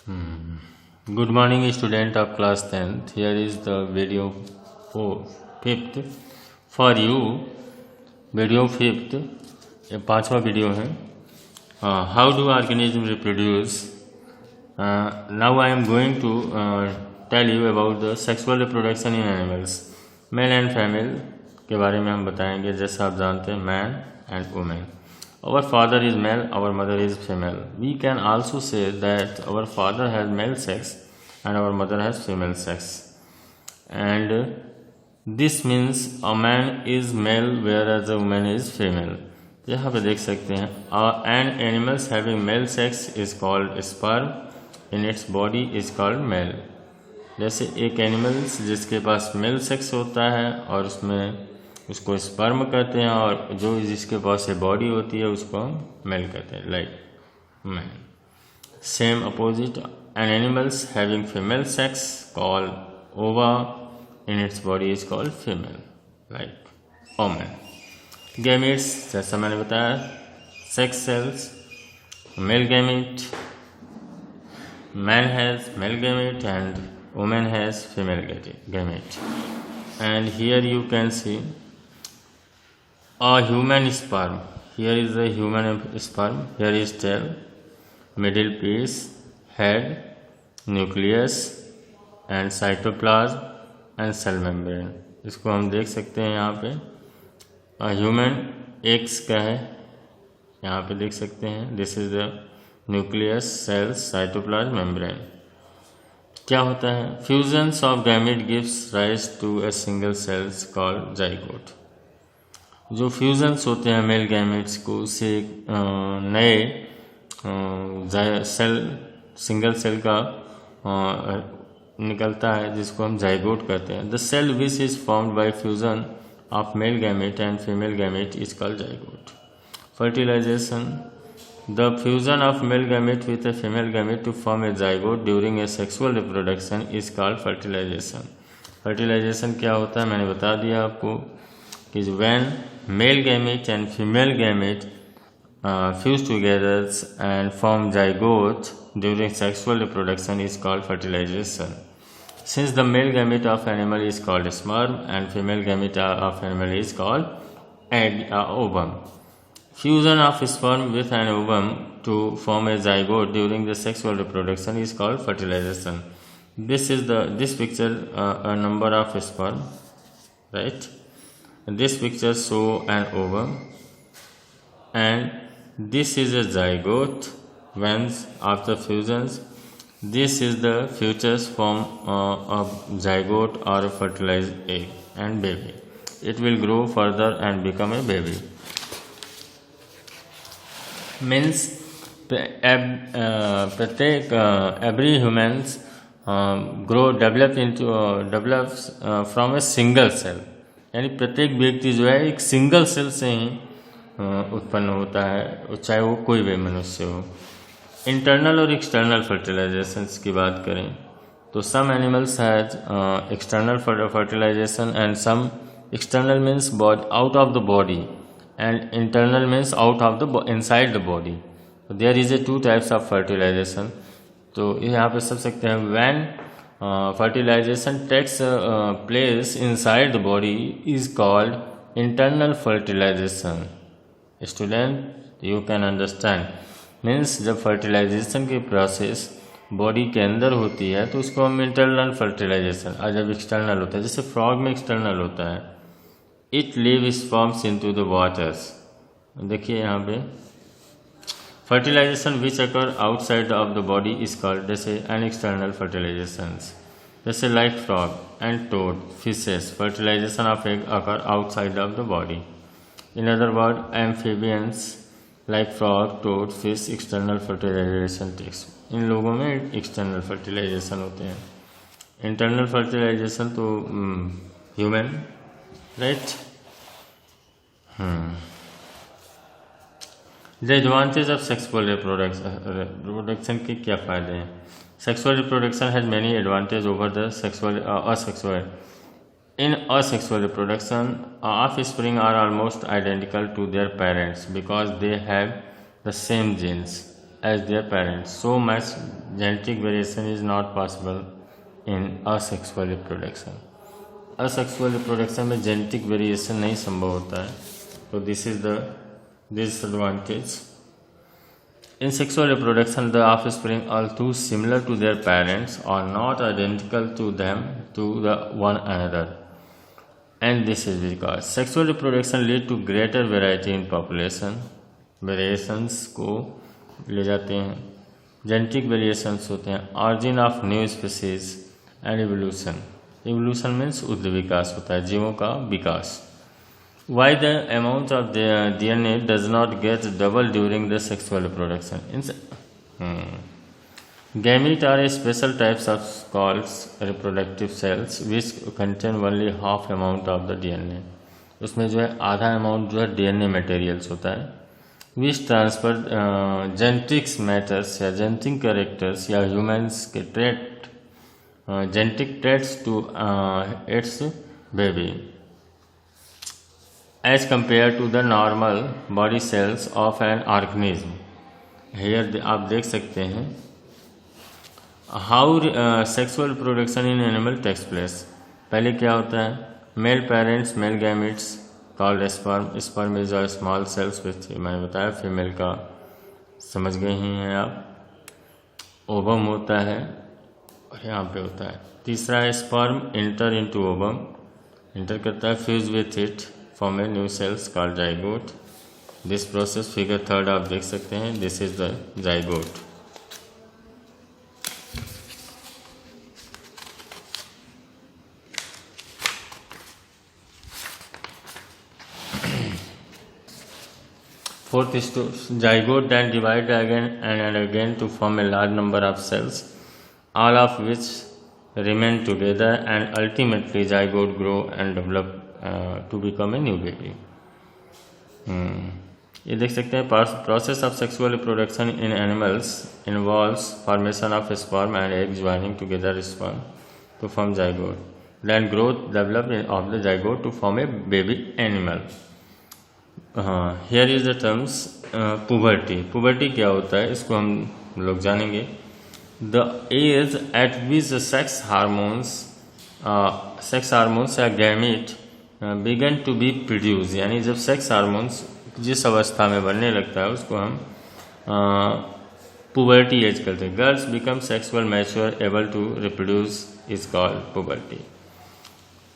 Good morning, student of class 10th. Here is the video for 5th for you. Video 5th, ये 5वां video है. How do organisms reproduce? Now I am going to tell you about the sexual reproduction in animals. Male and female के बारे में हम बताएंगे. जैसा आप जानते हैं, man and woman. Our father is male, our mother is female. We can also say that our father has male sex and our mother has female sex. And this means a man is male whereas a woman is female. यहाँ पे देख सकते हैं, and animals having male sex is called sperm in its body is called male. जैसे एक animals जिसके पास male sex होता है और उसमें उसको स्पर्म कहते हैं, और जो जिसके पास ये बॉडी होती है उसको हम मेल कहते हैं, like man. Same opposite, an animals having female sex called ova in its body is called female, like woman. Gametes, जैसा मैंने बताया, sex cells, male gamete, man has male gamete and woman has female gamete. And here you can see a human sperm. Here is a human sperm. Here is tail, middle piece, head, nucleus and cytoplasm and cell membrane. इसको हम देख सकते हैं यहाँ पे. Human x का है, यहाँ पे देख सकते हैं. This is the nucleus, cells, cytoplasm, membrane. क्या होता है? Fusions of gamete gives rise to a single cells called zygote. जो फ्यूजन्स होते हैं मेल गैमेट्स को, उससे नए सेल, सिंगल सेल का निकलता है जिसको हम जाइगोट कहते हैं. The cell which is formed by fusion of male gamete and female gamete is called zygote. Fertilisation, the fusion of male gamete with a female gamete to form a zygote during a sexual reproduction is called fertilization. Fertilization क्या होता है मैंने बता दिया आपको कि when male gamete and female gamete fuse together and form zygote during sexual reproduction is called fertilization. Since the male gamete of animal is called sperm and female gamete of animal is called ovum. Fusion of sperm with an ovum to form a zygote during the sexual reproduction is called fertilization. This picture a number of sperm, right? This picture show an ovum, and this is a zygote. When after fusions, this is the futures form of zygote or a fertilized egg and baby. It will grow further and become a baby. Means every humans develops from a single cell. यानी प्रत्येक व्यक्ति जो है एक single cell से ही उत्पन्न होता है, चाहे वो कोई भी मनुष्य हो. इंटरनल और एक्सटर्नल फर्टिलाइजेशन की बात करें तो some animals has external fertilisation and some external means out of the body and internal means out of the inside the body. So there is a two types of fertilization. तो यहाँ पे सब सकते हैं. when fertilization takes place inside the body is called internal fertilization. Student you can understand, means जब fertilization की process body के अंदर होती है तो उसको हम इंटरनल फर्टिलाइजेशन, और जब एक्सटर्नल होता है, जैसे फ्रॉग में एक्सटर्नल होता है, it live sperms into the waters. देखिए यहाँ पे fertilization which occur outside of the body is called, जैसे एन एक्सटर्नल फर्टिलाइजेशंस, जैसे like frog and toad, fishes, fertilization of egg occur outside of the body. In other word, amphibians like frog, toad, fish, external fertilization takes. इन लोगों में external fertilization होते हैं. Internal fertilization तो human, right. The advantage of sexual reproduction के क्या फ़ायदे हैं? Sexual reproduction has many advantage over the sexual asexual. In asexual reproduction, offspring are almost identical to their parents because they have the same genes. as their parents. So much genetic variation is not possible in asexual reproduction. असexual reproduction में genetic variation नहीं संभव होता है. तो this is the disadvantage. In sexual reproduction, the offspring, although similar to their parents, are not identical to them to the one another. And this is because sexual reproduction lead to greater variety in population. Variations को ले जाते हैं. Genetic variations होते हैं. Origin of new species and evolution. Evolution means उद्ध विकास होता है, जीवों का विकास. Why the amount of the DNA does not get double during the sexual reproduction? Gametes are special types of called reproductive cells which contain only half amount of the DNA. उसमें जो है आधा amount जो है DNA materials होता है. Which transfer genetics matters या genetic characters या humans के trait genetic traits to its baby. As compared to the normal body cells of an organism. Here आप देख सकते हैं how sexual reproduction in animal takes place. पहले क्या होता है? Male parents, male gametes called sperm. Sperm is a small cells which मैंने बताया. फीमेल का समझ गए ही हैं आप. ओवम होता है और यहाँ पे होता है. तीसरा है sperm inter into ovum, inter करता है, fuse with it form a new cells called zygote. This process figure 3 आप देख सकते हैं. This is the zygote. Fourth is to zygote then divide again and again to form a large number of cells, all of which remain together, and ultimately zygote grow and develop to become a new baby. ये देख सकते हैं. Process of sexual reproduction in animals involves formation of sperm and egg joining together sperm to form zygote. Then growth development of the zygote to form a baby animal. Here is the terms puberty. Puberty क्या होता है इसको हम लोग जानेंगे. The age at which sex hormones या gamete began to be produce, यानी जब सेक्स हार्मोन्स जिस अवस्था में बनने लगता है उसको हम पुबर्टी एज कहते हैं. Girls become sexual mature able to reproduce is called puberty.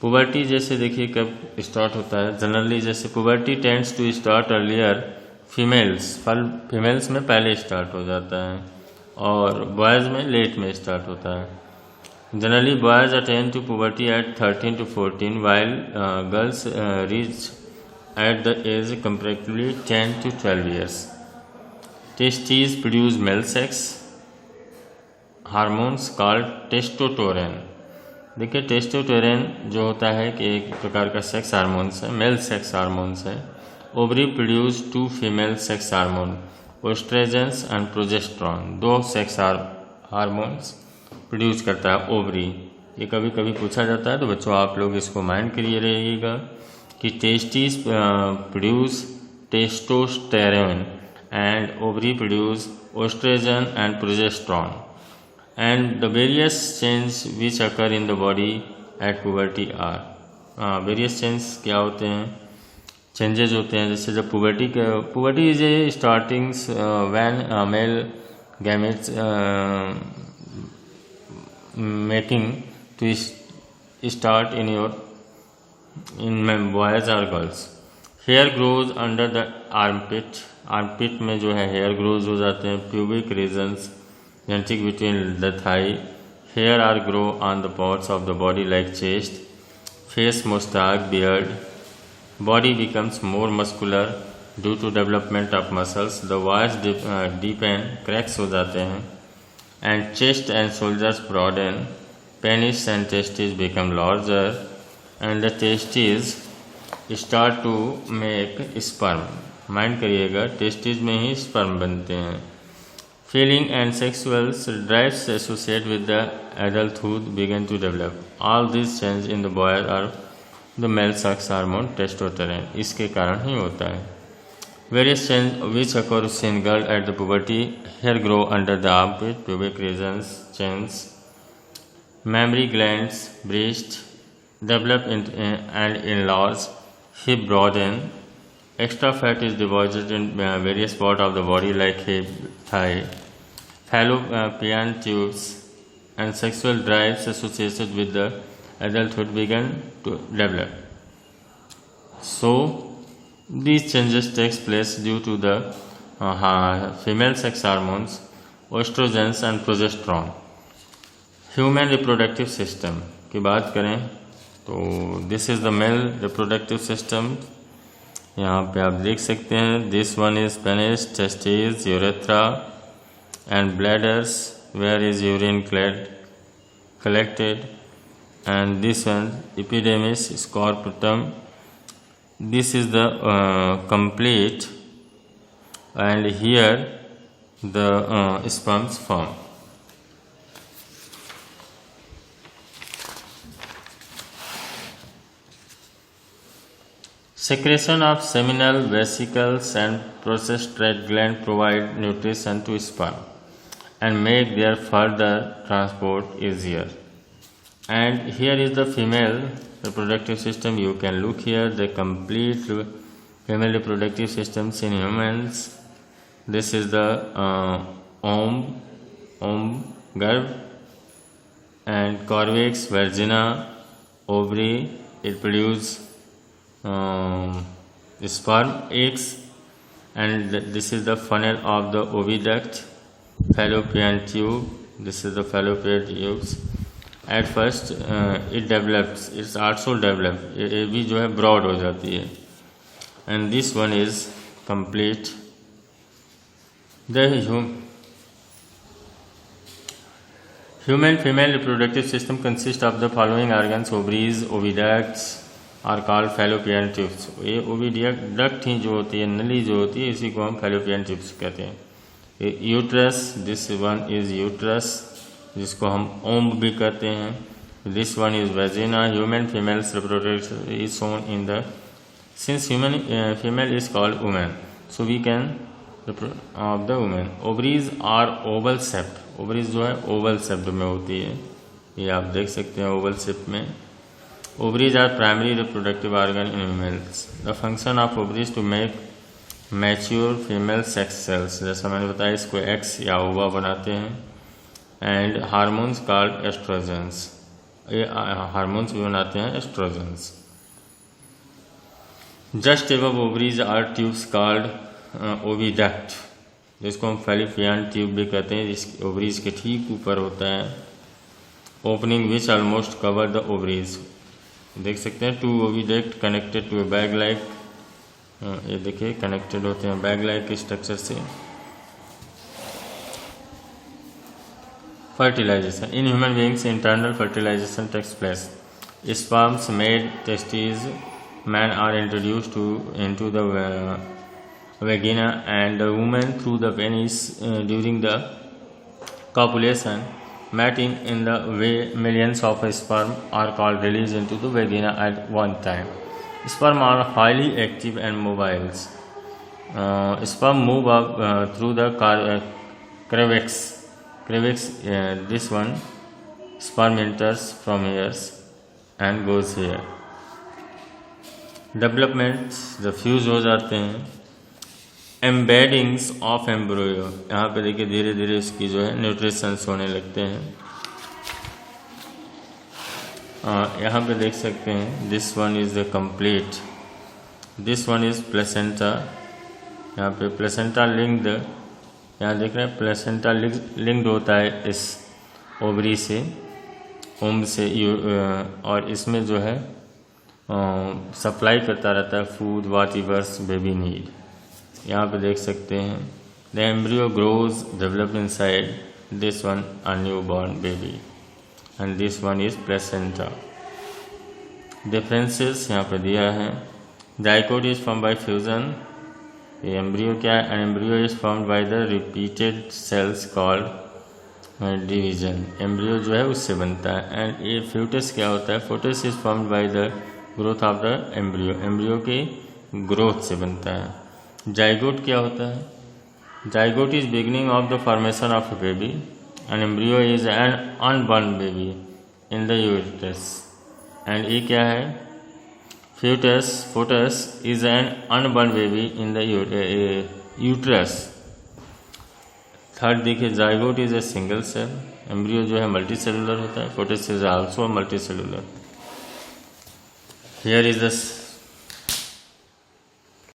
Puberty जैसे देखिए कब स्टार्ट होता है. जनरली जैसे puberty tends to start earlier females में पहले स्टार्ट हो जाता है और बॉयज़ में लेट में स्टार्ट होता है. Generally, boys attain to puberty at 13 to 14, while girls reach at the age comparatively 10 to 12 years. Testes produce male sex hormones called testosterone. देखिए टेस्टोस्टेरोन जो होता है कि एक प्रकार का सेक्स हार्मोन्स है, मेल सेक्स हार्मोन्स है. Ovary produce 2 female sex hormone, oestrogens and progesterone. 2 sex hormones produce करता है ओवरी. ये कभी कभी पूछा जाता है तो बच्चों आप लोग इसको माइंड करिए रहिएगा कि testis produce testosterone and ovary produce oestrogen and progesterone, and the various change which occur in the body at puberty are. Various change क्या होते हैं? चेंजेज होते हैं जैसे जब puberty is a startings when male gametes making to start in boys or girls. Hair grows under the armpit में जो है hair grows हो जाते हैं. Pubic regions genetic between the thigh. Hair are grow on the parts of the body like chest, face, mustache, beard. Body becomes more muscular due to development of muscles. The voice deepen, cracks हो जाते हैं. And chest and shoulders broaden, penis and testes become larger, and the testes start to make sperm. Mind करिएगा testis में ही sperm बनते हैं. Feeling and sexual drives associated with the adulthood begin to develop. All these changes in the boy are the male sex hormone testosterone. इसके कारण ही होता है. Various changes which occurs in girl at the puberty: hair grow under the armpit, pubic regions change, mammary glands, breast develop and enlarge, hip broaden, extra fat is deposited in various parts of the body like hip, thigh, fallopian tubes, and sexual drives associated with the adulthood begin to develop. So these changes takes place due to the female sex hormones, estrogens and progesterone. Human reproductive system की बात करें तो this is the male reproductive system. यहाँ पे आप देख सकते हैं, this one is penis, testis, urethra and bladders where is urine collected, and this one epidermis, scrotum. This is the complete, and here the sperms form. Secretion of seminal vesicles and prostrate gland provide nutrition to sperm and make their further transport easier. And here is the female reproductive system. You can look here, the complete female reproductive systems in humans. This is the garb and cervix, vagina, ovary. It produces sperm, eggs, and this is the funnel of the oviduct, fallopian tube. This is the fallopian tubes. At first it develops, it's also developed, ये भी जो है broad हो जाती है, and this one is complete. The human female reproductive system consists of the following organs: ovaries, oviducts are called fallopian tubes. ये oviduct ही जो होती है, नली जो होती है, इसी को हम fallopian tubes कहते हैं. Uterus, this one is uterus, जिसको हम ओम्ब भी कहते हैं. This one is vagina. Human females reproduction is shown in the, since human female is called women, so we can of the women. Ovaries are oval shaped. Ovaries जो है Oval shaped में होती है, ये आप देख सकते हैं ओवल शेप में. Ovaries are primary reproductive organ in females. The function of ovaries to make mature female sex cells, जैसा मैंने बताया, इसको एक्स या ओवा बनाते हैं. एंड हार्मोन्स कॉल्ड एस्ट्रोजेंस, ये हार्मोन्स भी बनाते हैं oestrogens. Just above ovaries are tubes called oviduct, जिसको हम फैलोपियन ट्यूब भी कहते हैं, जिस ओवरीज के ठीक ऊपर होता है. Opening which almost cover the ovaries. देख सकते हैं, two oviduct connected to a bag like, ये देखिए कनेक्टेड होते हैं बैग लाइक स्ट्रक्चर से. Fertilisation. In human beings internal fertilisation takes place. Sperms made testis man are introduced into the vagina and the woman through the penis during the copulation. Mating in the way millions of sperm are called released into the vagina at one time. Sperm are highly active and mobile. Sperm move up through the cervix. This one, sperm enters from here and goes here. Development, the fuse हो जाते हैं. Embeddings of एम्ब्रोयो, यहाँ पे देखिए धीरे धीरे इसकी जो है न्यूट्रिशंस होने लगते हैं. यहाँ पे देख सकते हैं, this one is the complete. This one is placenta. यहाँ पे प्लेसेंटा लिंक्ड, यहाँ देख रहे हैं प्लेसेंटा लिंक्ड होता है इस ओवरी से, ओम से, और इसमें जो है सप्लाई करता रहता है food what averse baby need. यहाँ पे देख सकते हैं, the embryo grows develop inside this one a new born baby, and this one is placenta. Differences यहाँ पे दिया है. Dicot is form by fusion. ये एम्ब्रियो क्या है? An embryo is formed by the repeated cells called division. Embryo जो है उससे बनता है. एंड ये फ्यूटस क्या होता है? Foetus is formed by the growth of the embryo. Embryo की ग्रोथ से बनता है. जाइगोट क्या होता है? Zygote is beginning of the formation of a baby and embryo is an unborn baby in the uterus. And ये क्या है? Foetus is an unborn baby in the uterus. Third देखिए, zygote is a single cell, embryo जो है multi cellular होता है, foetus is also multi cellular. Here is the